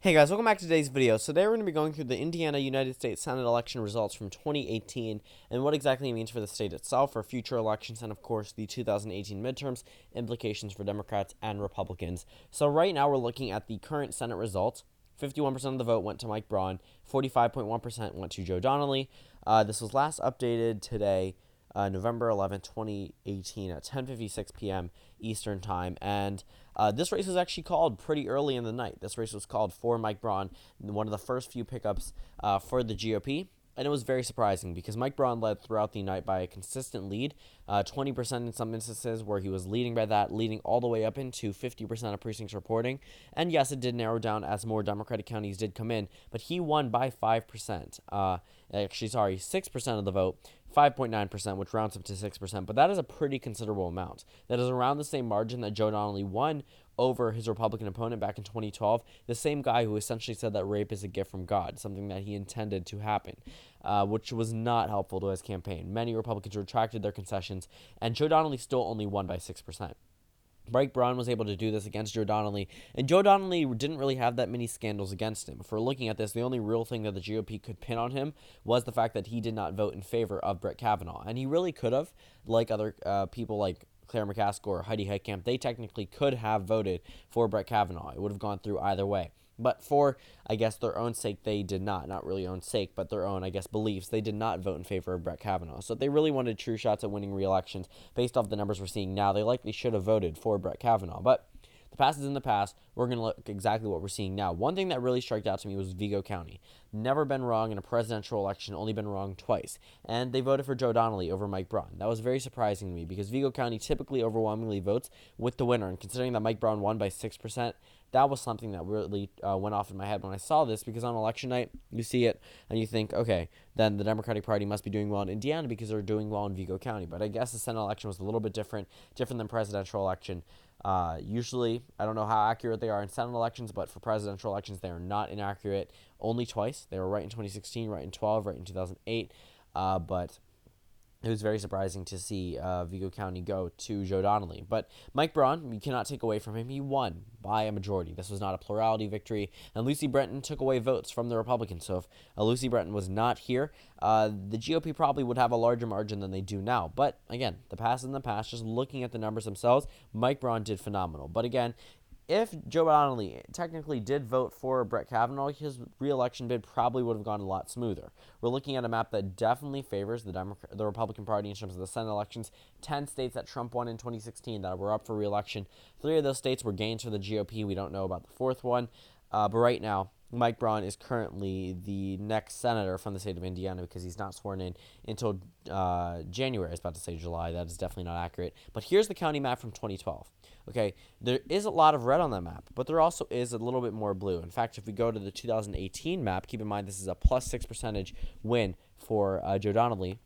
Hey guys, welcome back to today's video. So today we're going to be going through the Indiana United States Senate election results from 2018 and what exactly it means for the state itself, for future elections, and of course the 2018 midterms, implications for Democrats and Republicans. So right now we're looking at the current Senate results. 51% of the vote went to Mike Braun, 45.1% went to Joe Donnelly. This was last updated today, November 11th, 2018 at 10:56 p.m. Eastern Time. And this race was actually called pretty early in the night. This race was called for Mike Braun, one of the first few pickups for the GOP. And it was very surprising because Mike Braun led throughout the night by a consistent lead, 20% in some instances where he was leading by that, leading all the way up into 50% of precincts reporting. And yes, it did narrow down as more Democratic counties did come in, but he won by 5%. 6% of the vote, 5.9%, which rounds up to 6%. But that is a pretty considerable amount. That is around the same margin that Joe Donnelly won over his Republican opponent back in 2012, the same guy who essentially said that rape is a gift from God, something that he intended to happen, which was not helpful to his campaign. Many Republicans retracted their concessions, and Joe Donnelly still only won by 6%. Mike Braun was able to do this against Joe Donnelly, and Joe Donnelly didn't really have that many scandals against him. If we're looking at this, the only real thing that the GOP could pin on him was the fact that he did not vote in favor of Brett Kavanaugh, and he really could have, like other people like Claire McCaskill or Heidi Heitkamp. They technically could have voted for Brett Kavanaugh. It would have gone through either way. But for, I guess, their own sake, they did not really own sake, but their own, I guess, beliefs, they did not vote in favor of Brett Kavanaugh. So if they really wanted true shots at winning re-elections, based off the numbers we're seeing now, they likely should have voted for Brett Kavanaugh. But the past is in the past. We're going to look exactly what we're seeing now. One thing that really struck out to me was Vigo County. Never been wrong in a presidential election, only been wrong twice. And they voted for Joe Donnelly over Mike Braun. That was very surprising to me because Vigo County typically overwhelmingly votes with the winner. And considering that Mike Braun won by 6%, that was something that really went off in my head when I saw this, because on election night, you see it and you think, okay, then the Democratic Party must be doing well in Indiana because they're doing well in Vigo County. But I guess the Senate election was a little bit different than presidential election. Usually, I don't know how accurate they are in Senate elections, but for presidential elections, they are not inaccurate. Only twice. They were right in 2016, right in 12, right in 2008. But it was very surprising to see Vigo County go to Joe Donnelly. But Mike Braun, you cannot take away from him. He won by a majority. This was not a plurality victory. And Lucy Brenton took away votes from the Republicans. So if Lucy Brenton was not here, the GOP probably would have a larger margin than they do now. But again, the past is in the past. Just looking at the numbers themselves, Mike Braun did phenomenal. But again, if Joe Donnelly technically did vote for Brett Kavanaugh, his re-election bid probably would have gone a lot smoother. We're looking at a map that definitely favors the Republican Party in terms of the Senate elections. 10 states that Trump won in 2016 that were up for re-election. 3 of those states were gains for the GOP. We don't know about the 4th one. But right now, Mike Braun is currently the next senator from the state of Indiana because he's not sworn in until January. I was about to say July. That is definitely not accurate. But here's the county map from 2012. Okay, there is a lot of red on that map, but there also is a little bit more blue. In fact, if we go to the 2018 map, keep in mind this is a plus 6% win for Joe Donnelly.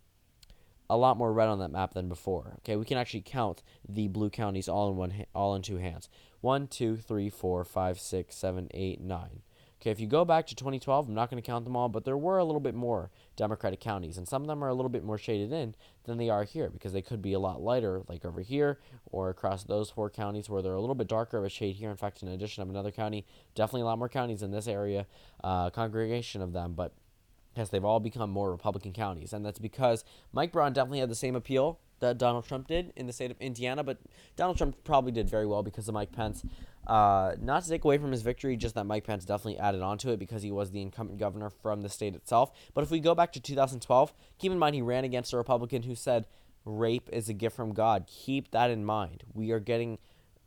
A lot more red on that map than before. Okay, we can actually count the blue counties all in 2 hands. 1, 2, 3, 4, 5, 6, 7, 8, 9. Okay, if you go back to 2012, I'm not going to count them all, but there were a little bit more Democratic counties, and some of them are a little bit more shaded in than they are here because they could be a lot lighter, like over here or across those 4 counties where they're a little bit darker of a shade here. In fact, in addition of another county, definitely a lot more counties in this area, congregation of them, but yes, they've all become more Republican counties, and that's because Mike Braun definitely had the same appeal that Donald Trump did in the state of Indiana, but Donald Trump probably did very well because of Mike Pence. Not to take away from his victory, just that Mike Pence definitely added on to it because he was the incumbent governor from the state itself. But if we go back to 2012, keep in mind he ran against a Republican who said rape is a gift from God. Keep that in mind. We are getting,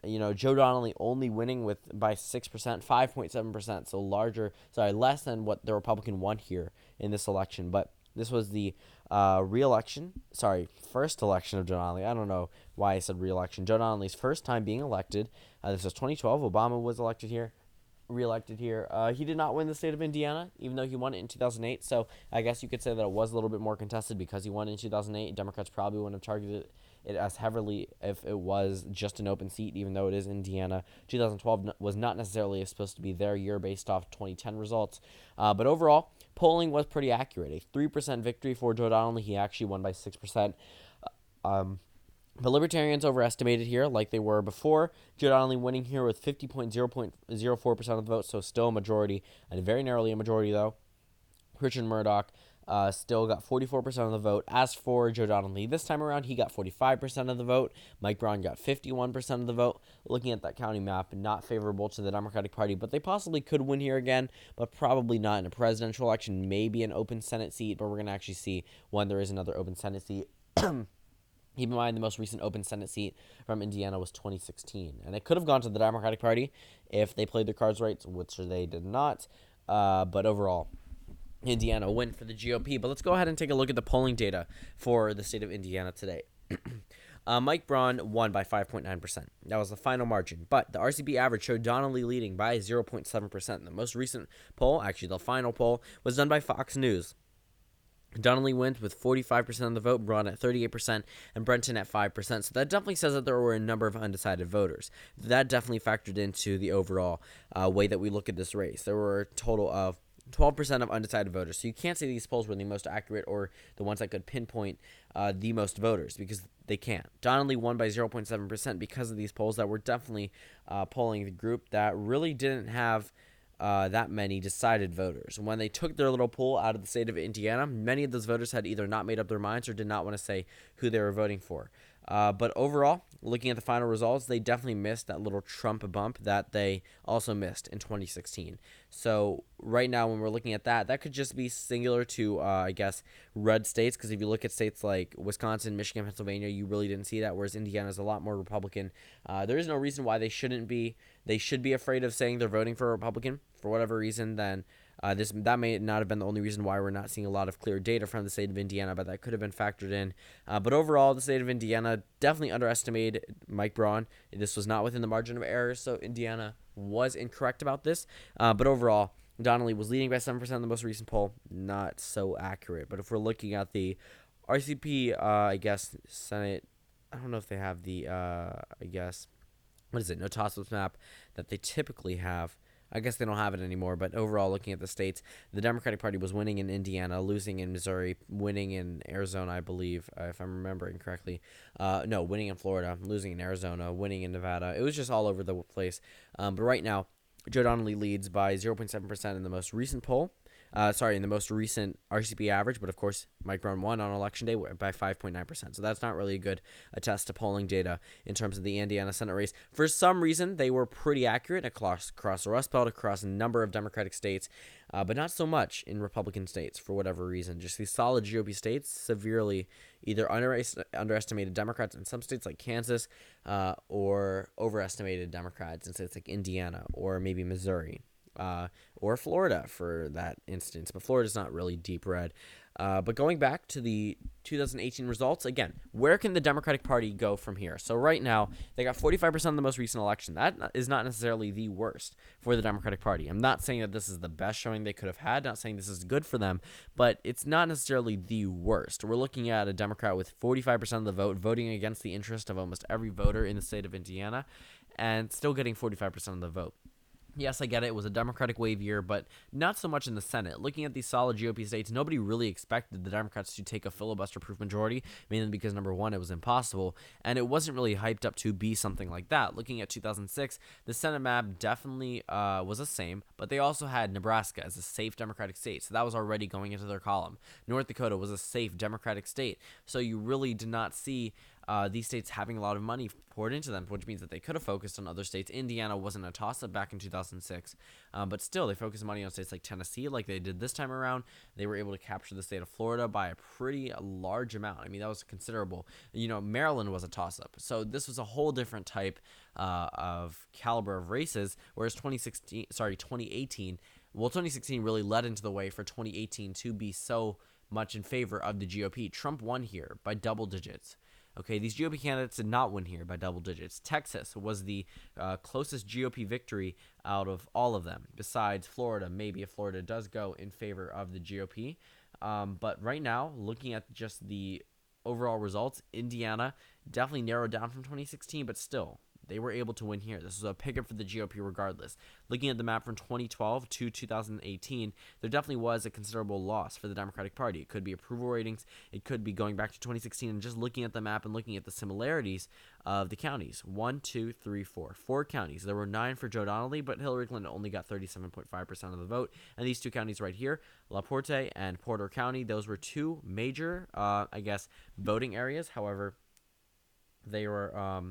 Joe Donnelly only winning by 6%, 5.7%, so less than what the Republican won here in this election. But this was the first election of Joe Donnelly. I don't know why I said re-election. Joe Donnelly's first time being elected. This was 2012. Obama was re-elected here. He did not win the state of Indiana, even though he won it in 2008. So I guess you could say that it was a little bit more contested because he won in 2008. Democrats probably wouldn't have targeted it as heavily if it was just an open seat, even though it is Indiana. 2012 was not necessarily supposed to be their year based off 2010 results. But overall, polling was pretty accurate. A 3% victory for Joe Donnelly. He actually won by 6%. But Libertarians overestimated here, like they were before. Joe Donnelly winning here with 50.004% of the vote, so still a majority, and very narrowly a majority, though. Richard Murdoch still got 44% of the vote. As for Joe Donnelly this time around, he got 45% of the vote. Mike Braun got 51% of the vote. Looking at that county map, not favorable to the Democratic Party, but they possibly could win here again, but probably not in a presidential election. Maybe an open Senate seat, but we're going to actually see when there is another open Senate seat. Keep in mind, the most recent open Senate seat from Indiana was 2016. And it could have gone to the Democratic Party if they played their cards right, which they did not. But overall, Indiana win for the GOP. But let's go ahead and take a look at the polling data for the state of Indiana today. Mike Braun won by 5.9%. That was the final margin. But the RCP average showed Donnelly leading by 0.7%. The most recent poll, actually the final poll, was done by Fox News. Donnelly wins with 45% of the vote, Braun at 38%, and Brenton at 5%. So that definitely says that there were a number of undecided voters. That definitely factored into the overall way that we look at this race. There were a total of 12% of undecided voters. So you can't say these polls were the most accurate or the ones that could pinpoint the most voters, because they can't. Donnelly won by 0.7% because of these polls that were definitely polling the group that really didn't have that many decided voters. When they took their little poll out of the state of Indiana, many of those voters had either not made up their minds or did not want to say who they were voting for. But overall, looking at the final results, they definitely missed that little Trump bump that they also missed in 2016. So right now, when we're looking at that, that could just be singular to, I guess, red states, because if you look at states like Wisconsin, Michigan, Pennsylvania, you really didn't see that, whereas Indiana is a lot more Republican. There is no reason why they shouldn't be. They should be afraid of saying they're voting for a Republican for whatever reason. Then that may not have been the only reason why we're not seeing a lot of clear data from the state of Indiana, but that could have been factored in. But overall, the state of Indiana definitely underestimated Mike Braun. This was not within the margin of error, so Indiana was incorrect about this. But overall, Donnelly was leading by 7% in the most recent poll. Not so accurate. But if we're looking at the RCP, I guess, Senate, I don't know if they have the, I guess, what is it, no toss-ups map that they typically have. I guess they don't have it anymore, but overall, looking at the states, the Democratic Party was winning in Indiana, losing in Missouri, winning in Arizona, I believe, if I'm remembering correctly. No, winning in Florida, losing in Arizona, winning in Nevada. It was just all over the place. But right now, Joe Donnelly leads by 0.7% in the most recent poll. In the most recent RCP average, but of course, Mike Braun won on election day by 5.9%. So that's not really a good attest to polling data in terms of the Indiana Senate race. For some reason, they were pretty accurate across the Rust Belt, across a number of Democratic states, but not so much in Republican states for whatever reason. Just these solid GOP states severely either underestimated Democrats in some states like Kansas, or overestimated Democrats in states like Indiana or maybe Missouri. Or Florida for that instance, but Florida's not really deep red. But going back to the 2018 results, again, where can the Democratic Party go from here? So right now, they got 45% of the most recent election. That is not necessarily the worst for the Democratic Party. I'm not saying that this is the best showing they could have had, not saying this is good for them, but it's not necessarily the worst. We're looking at a Democrat with 45% of the vote, voting against the interest of almost every voter in the state of Indiana, and still getting 45% of the vote. Yes, I get it. It was a Democratic wave year, but not so much in the Senate. Looking at these solid GOP states, nobody really expected the Democrats to take a filibuster-proof majority, mainly because, number one, it was impossible, and it wasn't really hyped up to be something like that. Looking at 2006, the Senate map definitely was the same, but they also had Nebraska as a safe Democratic state, so that was already going into their column. North Dakota was a safe Democratic state, so you really did not see these states having a lot of money poured into them, which means that they could have focused on other states. Indiana wasn't a toss-up back in 2006, but still, they focused money on states like Tennessee, like they did this time around. They were able to capture the state of Florida by a pretty large amount. I mean, that was considerable. Maryland was a toss-up, so this was a whole different type of caliber of races, whereas 2018, well, 2016 really led into the way for 2018 to be so much in favor of the GOP. Trump won here by double digits. Okay, these GOP candidates did not win here by double digits. Texas was the closest GOP victory out of all of them, besides Florida. Maybe if Florida does go in favor of the GOP. But right now, looking at just the overall results, Indiana definitely narrowed down from 2016, but still, They were able to win here. This was a pickup for the GOP regardless. Looking at the map from 2012 to 2018, there definitely was a considerable loss for the Democratic Party. It could be approval ratings. It could be going back to 2016 and just looking at the map and looking at the similarities of the counties. 1, 2, 3, 4. 4 counties. There were 9 for Joe Donnelly, but Hillary Clinton only got 37.5% of the vote. And these 2 counties right here, LaPorte and Porter County, those were 2 major, voting areas. However, they were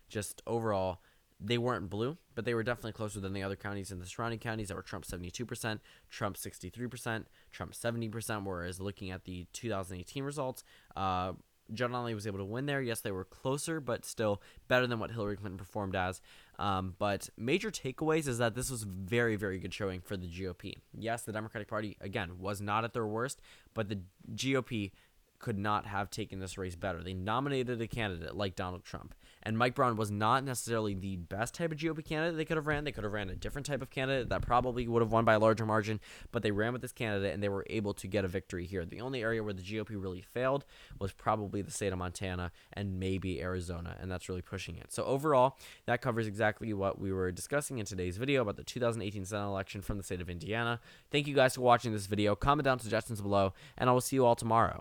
just overall, they weren't blue, but they were definitely closer than the other counties in the surrounding counties that were Trump 72%, Trump 63%, Trump 70%, whereas looking at the 2018 results, Joe Donnelly was able to win there. Yes, they were closer, but still better than what Hillary Clinton performed as. But major takeaways is that this was very, very good showing for the GOP. Yes, the Democratic Party, again, was not at their worst, but the GOP could not have taken this race better. They nominated a candidate like Donald Trump. And Mike Brown was not necessarily the best type of GOP candidate they could have ran. They could have ran a different type of candidate that probably would have won by a larger margin, but they ran with this candidate and they were able to get a victory here. The only area where the GOP really failed was probably the state of Montana and maybe Arizona, and that's really pushing it. So overall, that covers exactly what we were discussing in today's video about the 2018 Senate election from the state of Indiana. Thank you guys for watching this video. Comment down suggestions below, and I will see you all tomorrow.